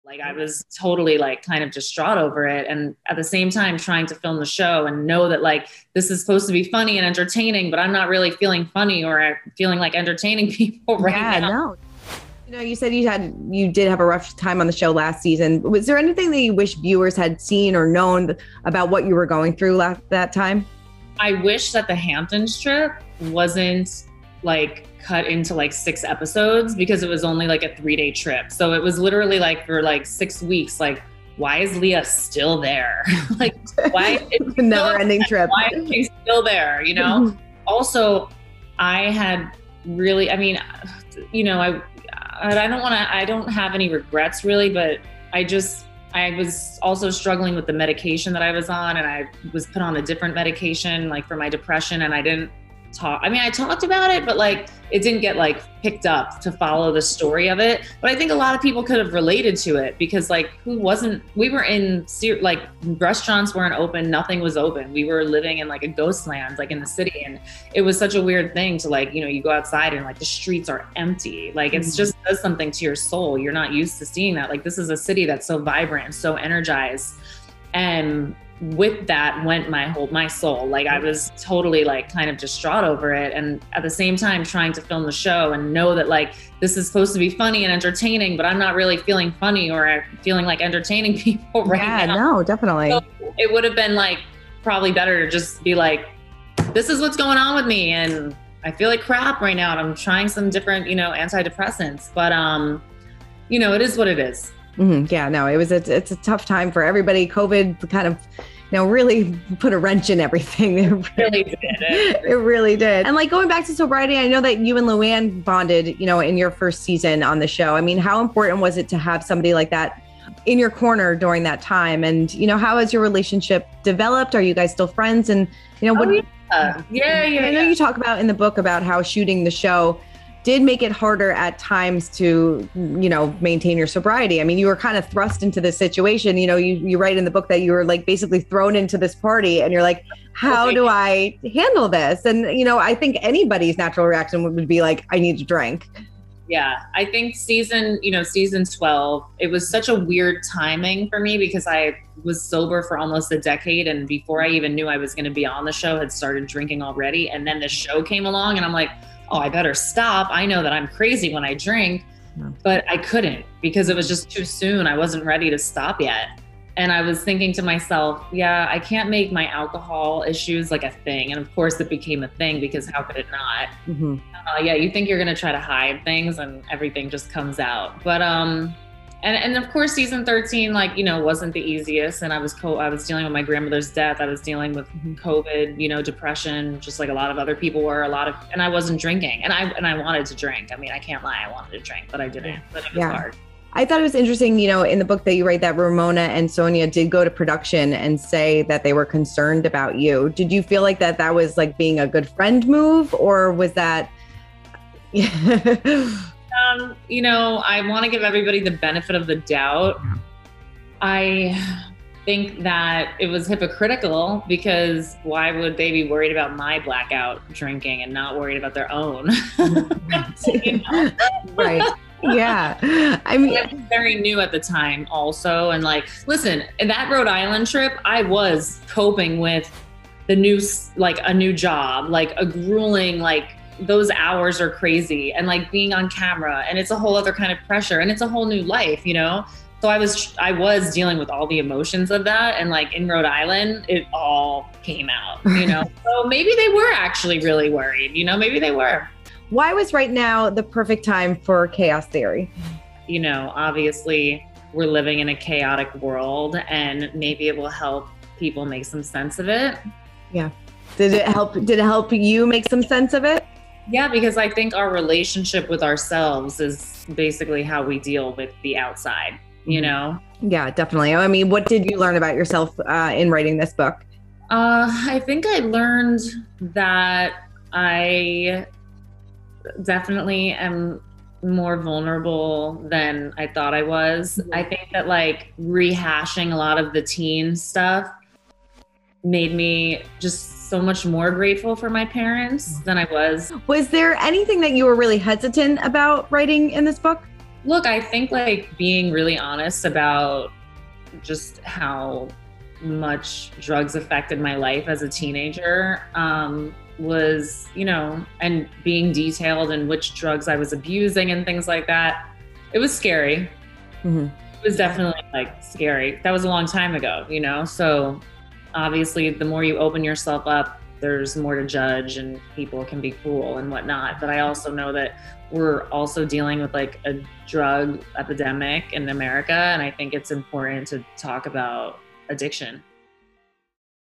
Like I was totally like kind of distraught over it. And at the same time trying to film the show and know that like, this is supposed to be funny and entertaining, but I'm not really feeling funny or feeling like entertaining people right now. No. You know, you said you did have a rough time on the show last season. Was there anything that you wish viewers had seen or known about what you were going through that time? I wish that the Hamptons trip wasn't like cut into like 6 episodes because it was only like a 3-day trip. So it was literally like for like 6 weeks, like, why is Leah still there? Like, why? It's a never-ending trip. Why is she still there? You know? Also, I had really, I mean, you know, I don't have any regrets really, but I was also struggling with the medication that I was on, and I was put on a different medication like for my depression, and I didn't talk. I mean, I talked about it, but like it didn't get like picked up to follow the story of it. But I think a lot of people could have related to it because like we were in like restaurants weren't open, nothing was open. We were living in like a ghost land, like in the city. And it was such a weird thing to like, you know, you go outside and like the streets are empty. Like it's just does something to your soul. You're not used to seeing that. Like this is a city that's so vibrant, so energized. And with that went my soul. Like I was totally like kind of distraught over it. And at the same time trying to film the show and know that like, this is supposed to be funny and entertaining, but I'm not really feeling funny or feeling like entertaining people right now. Yeah, no, definitely. So it would have been like probably better to just be like, this is what's going on with me. And I feel like crap right now. And I'm trying some different, you know, antidepressants, but you know, it is what it is. Mm-hmm. Yeah, no, it's a tough time for everybody. COVID kind of, you know, really put a wrench in everything. It really did. It really did. And like going back to sobriety, I know that you and Luann bonded, you know, in your first season on the show. I mean, how important was it to have somebody like that in your corner during that time? And, you know, how has your relationship developed? Are you guys still friends? And, you know, Yeah. I know you talk about in the book about how shooting the show did make it harder at times to, you know, maintain your sobriety. I mean, you were kind of thrust into this situation. You know, you write in the book that you were like basically thrown into this party and you're like, how do I handle this? And, you know, I think anybody's natural reaction would be like, I need to drink. Yeah, I think season 12, it was such a weird timing for me because I was sober for almost a decade. And before I even knew I was going to be on the show, had started drinking already. And then the show came along and I'm like, oh, I better stop. I know that I'm crazy when I drink, but I couldn't because it was just too soon. I wasn't ready to stop yet. And I was thinking to myself, yeah, I can't make my alcohol issues like a thing. And of course it became a thing because how could it not? Mm-hmm. Yeah, you think you're going to try to hide things and everything just comes out. But, and of course, season 13, like, you know, wasn't the easiest. And I was dealing with my grandmother's death. I was dealing with COVID, you know, depression, just like a lot of other people were, and I wasn't drinking and I wanted to drink. I mean, I can't lie. I wanted to drink, but I didn't, but it was hard. I thought it was interesting, you know, in the book that you write that Ramona and Sonia did go to production and say that they were concerned about you. Did you feel like that was like being a good friend move, or was that? You know, I want to give everybody the benefit of the doubt. I think that it was hypocritical because why would they be worried about my blackout drinking and not worried about their own? You know? Right. Yeah. I mean, I was very new at the time also. And like, listen, in that Rhode Island trip, I was coping with a new job, like a grueling, like, those hours are crazy, and like being on camera, and it's a whole other kind of pressure, and it's a whole new life, you know? So I was dealing with all the emotions of that. And like in Rhode Island, it all came out, you know? So maybe they were actually really worried, you know, maybe they were. Why was right now the perfect time for chaos theory? You know, obviously we're living in a chaotic world, and maybe it will help people make some sense of it. Yeah. Did it help you make some sense of it? Yeah, because I think our relationship with ourselves is basically how we deal with the outside, you know? Yeah, definitely. I mean, what did you learn about yourself in writing this book? I think I learned that I definitely am more vulnerable than I thought I was. Mm-hmm. I think that like rehashing a lot of the teen stuff made me just so much more grateful for my parents than I was. Was there anything that you were really hesitant about writing in this book? Look, I think like being really honest about just how much drugs affected my life as a teenager was, you know, and being detailed in which drugs I was abusing and things like that. It was scary. Mm-hmm. It was definitely like scary. That was a long time ago, you know? So obviously the more you open yourself up, there's more to judge and people can be cruel and whatnot. But I also know that we're also dealing with like a drug epidemic in America. And I think it's important to talk about addiction.